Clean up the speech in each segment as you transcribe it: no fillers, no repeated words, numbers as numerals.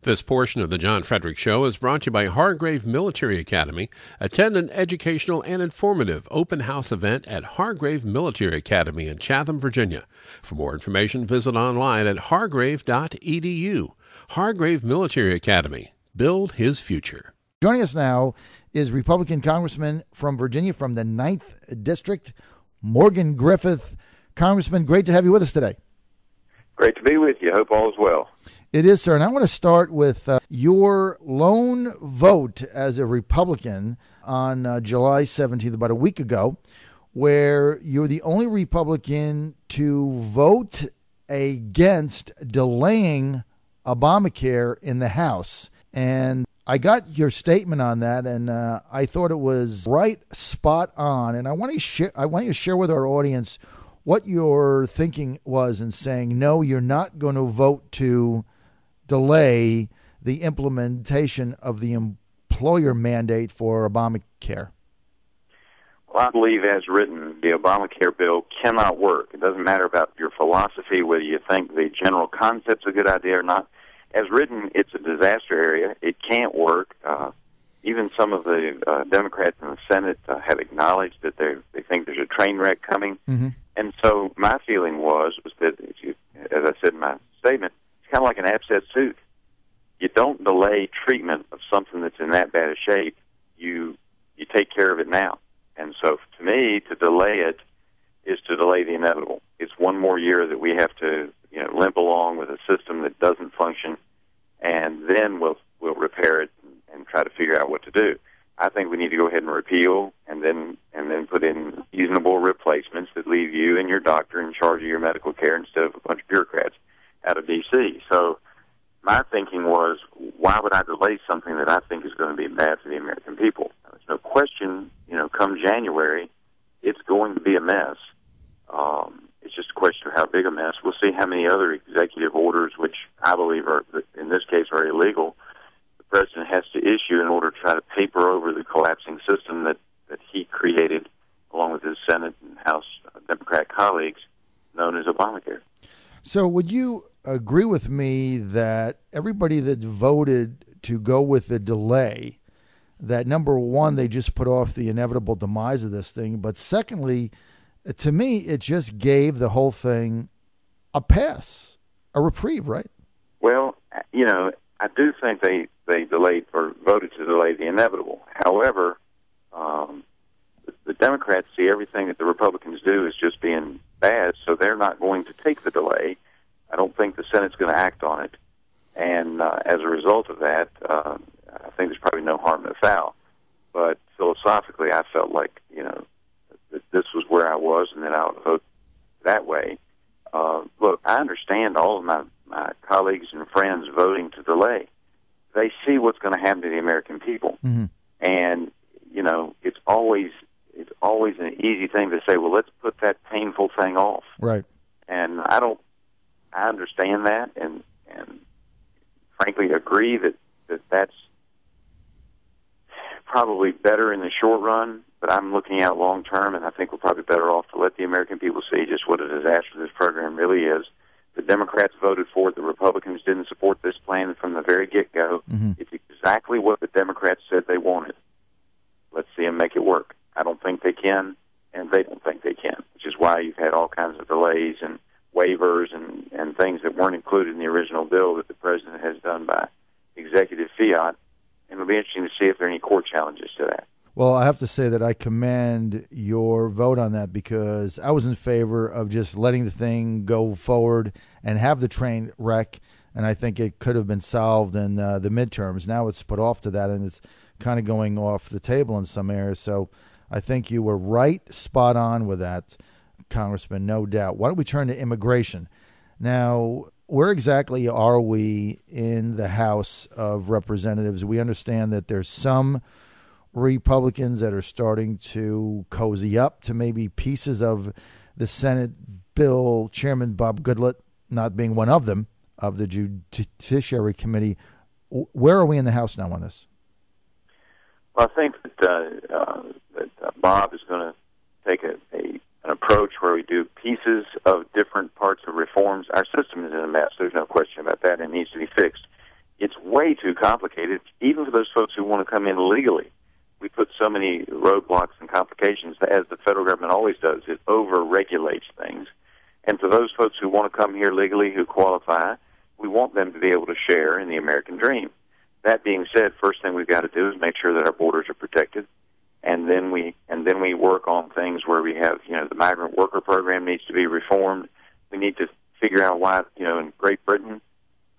This portion of the John Fredericks Show is brought to you by Hargrave Military Academy. Attend an educational and informative open house event at Hargrave Military Academy in Chatham, Virginia. For more information, visit online at hargrave.edu. Hargrave Military Academy. Build his future. Joining us now is Republican Congressman from Virginia from the 9th District, Morgan Griffith. Congressman, great to have you with us today. Great to be with you. Hope all is well. It is, sir. And I want to start with your lone vote as a Republican on July 17th, about a week ago, where you're the only Republican to vote against delaying Obamacare in the House. And I got your statement on that, and I thought it was right spot on. And I want you to share with our audience what your thinking was in saying, no, you're not going to vote to delay the implementation of the employer mandate for Obamacare. Well, I believe as written, the Obamacare bill cannot work. It doesn't matter about your philosophy, whether you think the general concept's a good idea or not. As written, it's a disaster area. It can't work. Even some of the Democrats in the Senate have acknowledged that they think there's a train wreck coming. Mm-hmm. And so my feeling was that, as I said in my statement, it's kind of like an abscessed tooth. You don't delay treatment of something that's in that bad a shape. You take care of it now. And so to me, to delay it is to delay the inevitable. It's one more year that we have to limp along with a system that doesn't function, and then we'll repair it and try to figure out what to do. I think we need to go ahead and repeal and then put in reasonable replacements that leave you and your doctor in charge of your medical care instead of a bunch of bureaucrats out of D.C. So my thinking was, why would I delay something that I think is going to be bad for the American people? There's no question, come January, it's going to be a mess. It's just a question of how big a mess. We'll see how many other executive orders, which I believe are, in this case, are illegal, the president has to issue in order to try to paper over the collapsing system that he created, along with his Senate and House Democrat colleagues, known as Obamacare. So would you agree with me that everybody that voted to go with the delay, that number one, they just put off the inevitable demise of this thing, but secondly, to me, it just gave the whole thing a pass, a reprieve, right? Well, I do think they delayed or voted to delay the inevitable. However, the Democrats see everything that the Republicans do as just being bad, so they're not going to take the delay. I don't think the Senate's going to act on it. And as a result of that, I think there's probably no harm, no foul. But philosophically, I felt like, that this was where I was and that I would vote that way. Look, I understand all of my colleagues and friends voting to delay. They see what's going to happen to the American people. Mm-hmm. And, it's always an easy thing to say, well, let's put that painful thing off. Right. And I understand that and frankly agree that that's probably better in the short run, but I'm looking out long term, and I think we're probably better off to let the American people see just what a disaster this program really is. The Democrats voted for it. The Republicans didn't support this plan from the very get-go. Mm-hmm. It's exactly what the Democrats said they wanted. Let's see them make it work. I don't think they can, and they don't think they can, which is why you've had all kinds of delays and waivers and things that weren't included in the original bill that the president has done by executive fiat. And it'll be interesting to see if there are any court challenges to that. Well, I have to say that I commend your vote on that, because I was in favor of just letting the thing go forward and have the train wreck, and I think it could have been solved in the midterms. Now it's put off to that, and it's kind of going off the table in some areas. So I think you were right, spot on with that, Congressman, no doubt. Why don't we turn to immigration? Now, where exactly are we in the House of Representatives? We understand that there's some Republicans that are starting to cozy up to maybe pieces of the Senate bill, Chairman Bob Goodlatte not being one of them, of the Judiciary Committee. Where are we in the House now on this? Well, I think that Bob is going to take an approach where we do pieces of different parts of reforms. Our system is in a mess. There's no question about that, and it needs to be fixed. It's way too complicated, even for those folks who want to come in legally. We put so many roadblocks and complications, as the federal government always does. It over-regulates things. And for those folks who want to come here legally, who qualify, we want them to be able to share in the American dream. That being said, first thing we've got to do is make sure that our borders are protected, and then we work on things where we have, the migrant worker program needs to be reformed. We need to figure out why, in Great Britain,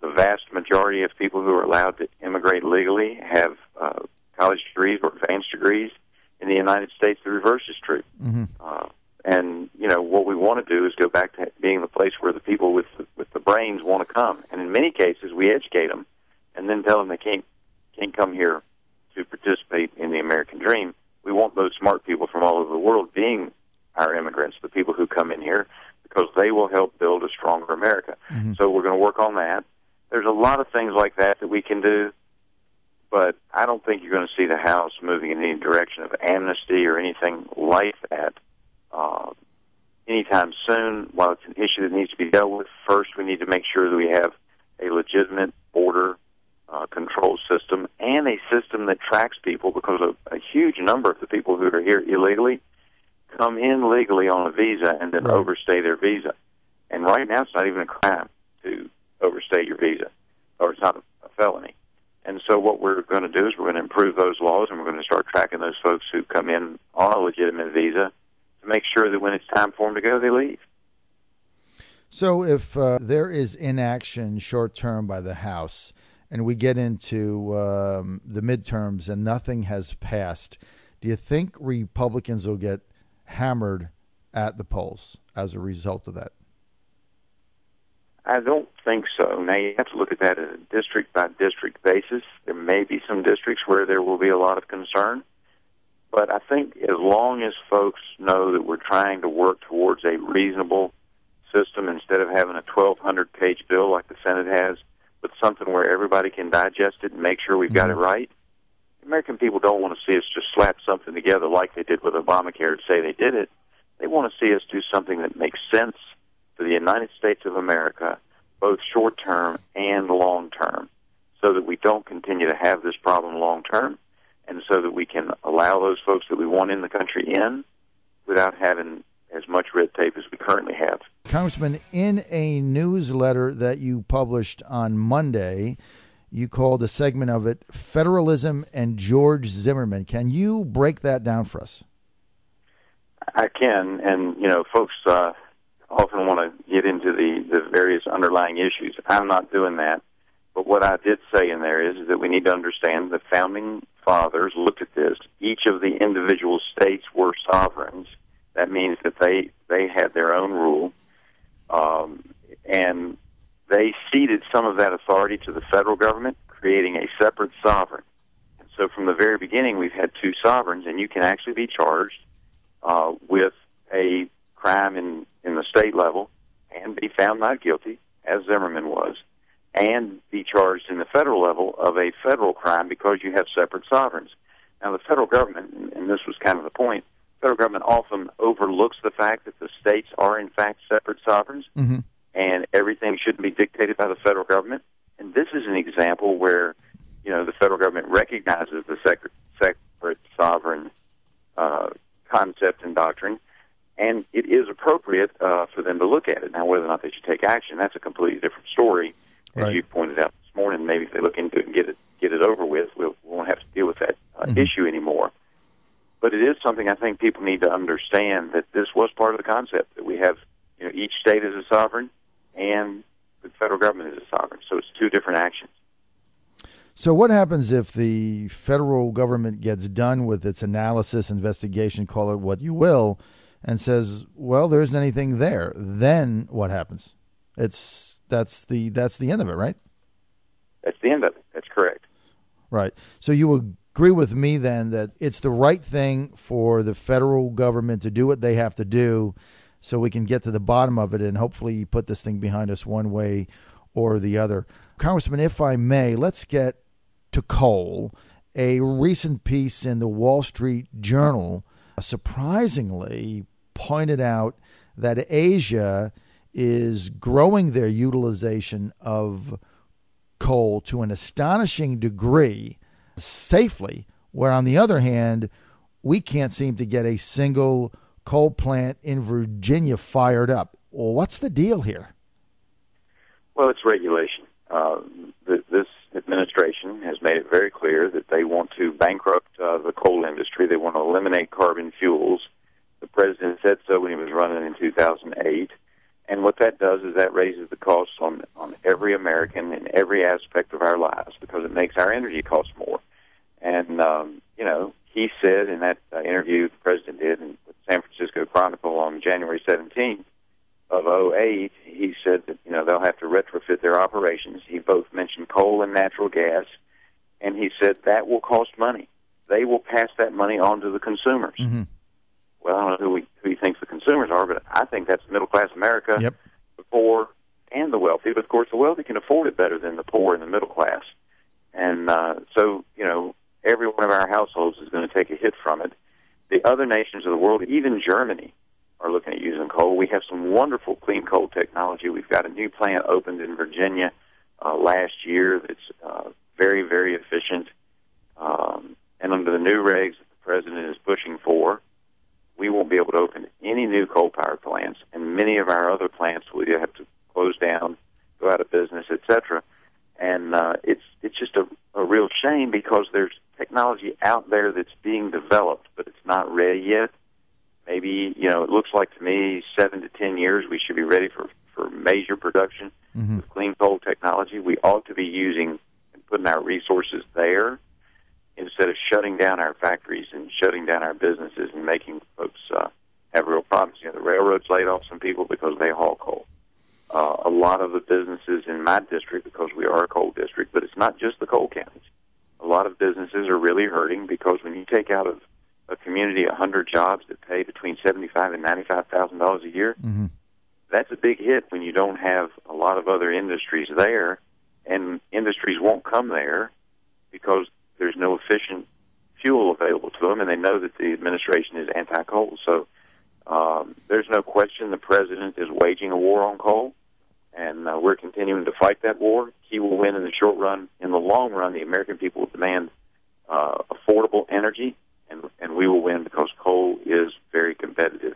the vast majority of people who are allowed to immigrate legally have college degrees or advanced degrees. In the United States, the reverse is true. Mm-hmm. And what we want to do is go back to being the place where the people with the brains want to come. And in many cases, we educate them and then tell them they can't come here to participate in the American dream. We want those smart people from all over the world being our immigrants, the people who come in here, because they will help build a stronger America. Mm-hmm. So we're going to work on that. There's a lot of things like that we can do, but I don't think you're going to see the House moving in any direction of amnesty or anything like that anytime soon. While it's an issue that needs to be dealt with, first we need to make sure that we have a legitimate border control system and a system that tracks people, because a huge number of the people who are here illegally come in legally on a visa and then overstay their visa. And right now it's not even a crime to overstay your visa, or it's not a felony. And so what we're going to do is we're going to improve those laws, and we're going to start tracking those folks who come in on a legitimate visa to make sure that when it's time for them to go, they leave. So if there is inaction short-term by the House and we get into the midterms and nothing has passed, do you think Republicans will get hammered at the polls as a result of that? I don't think so. Now, you have to look at that on a district-by-district basis. There may be some districts where there will be a lot of concern. But I think as long as folks know that we're trying to work towards a reasonable system instead of having a 1,200-page bill like the Senate has, but something where everybody can digest it and make sure we've got it right, American people don't want to see us just slap something together like they did with Obamacare and say they did it. They want to see us do something that makes sense for the United States of America, both short-term and long-term, so that we don't continue to have this problem long-term, and so that we can allow those folks that we want in the country in without having as much red tape as we currently have. Congressman, in a newsletter that you published on Monday, you called a segment of it Federalism and George Zimmerman. Can you break that down for us? I can, and folks often want to get into the various underlying issues. I'm not doing that. But what I did say in there is that we need to understand the founding fathers looked at this. Each of the individual states were sovereigns. That means that they had their own rule, and they ceded some of that authority to the federal government, creating a separate sovereign. And so from the very beginning, we've had two sovereigns, and you can actually be charged with a crime in the state level and be found not guilty, as Zimmerman was, and be charged in the federal level of a federal crime because you have separate sovereigns. Now, the federal government, and this was kind of the point, the federal government often overlooks the fact that the states are, in fact, separate sovereigns, and everything shouldn't be dictated by the federal government. And this is an example where, the federal government recognizes the separate sovereign concept and doctrine, and it is appropriate for them to look at it. Now, whether or not they should take action, that's a completely different story. As you pointed out this morning, maybe if they look into it and get it over with, we won't have to deal with that issue anymore. But it is something I think people need to understand, that this was part of the concept, that we have, each state is a sovereign and the federal government is a sovereign. So it's two different actions. So what happens if the federal government gets done with its analysis, investigation, call it what you will, and says, well, there isn't anything there? Then what happens? That's the end of it, right? That's the end of it. That's correct. Right. So you agree with me then that it's the right thing for the federal government to do what they have to do so we can get to the bottom of it and hopefully put this thing behind us one way or the other. Congressman, if I may, let's get to coal. A recent piece in the Wall Street Journal surprisingly pointed out that Asia is growing their utilization of coal to an astonishing degree safely, where on the other hand, we can't seem to get a single coal plant in Virginia fired up. Well, what's the deal here? Well, it's regulation. This administration has made it very clear that they want to bankrupt the coal industry. They want to eliminate carbon fuels. The president said so when he was running in 2008. And what that does is that raises the costs on every American in every aspect of our lives because it makes our energy cost more. And, he said in that interview the president did in the San Francisco Chronicle on January 17th of 2008, he said that, they'll have to retrofit their operations. He both mentioned coal and natural gas, and he said that will cost money. They will pass that money on to the consumers. Mm-hmm. Well, I don't know who he thinks the consumers are, but I think that's middle-class America, yep. The poor and the wealthy. But, of course, the wealthy can afford it better than the poor and the middle class. And so, every one of our households is going to take a hit from it. The other nations of the world, even Germany, are looking at using coal. We have some wonderful clean coal technology. We've got a new plant opened in Virginia last year that's very, very efficient. And under the new regs that the president is pushing for, we won't be able to open any new coal-powered plants, and many of our other plants will either have to close down, go out of business, etc. And it's just a real shame because there's technology out there that's being developed, but it's not ready yet. Maybe, it looks like to me 7 to 10 years we should be ready for major production with clean coal technology. We ought to be using and putting our resources there instead of shutting down our factories and shutting down our businesses and making folks have real problems. The railroads laid off some people because they haul coal. A lot of the businesses in my district, because we are a coal district, but it's not just the coal counties. A lot of businesses are really hurting because when you take out of a community 100 jobs that pay between $75,000 and $95,000 a year, that's a big hit when you don't have a lot of other industries there, and industries won't come there because there's no efficient fuel available to them, and they know that the administration is anti-coal. So there's no question the president is waging a war on coal, and we're continuing to fight that war. He will win in the short run. In the long run, the American people will demand affordable energy, and we will win because coal is very competitive.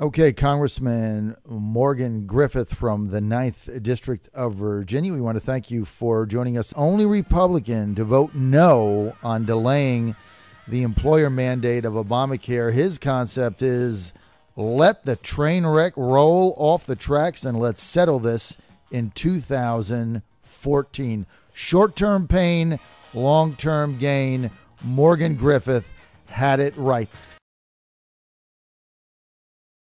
Okay, Congressman Morgan Griffith from the 9th District of Virginia, we want to thank you for joining us. Only Republican to vote no on delaying the employer mandate of Obamacare. His concept is let the train wreck roll off the tracks and let's settle this in 2014. Short-term pain, long-term gain. Morgan Griffith had it right.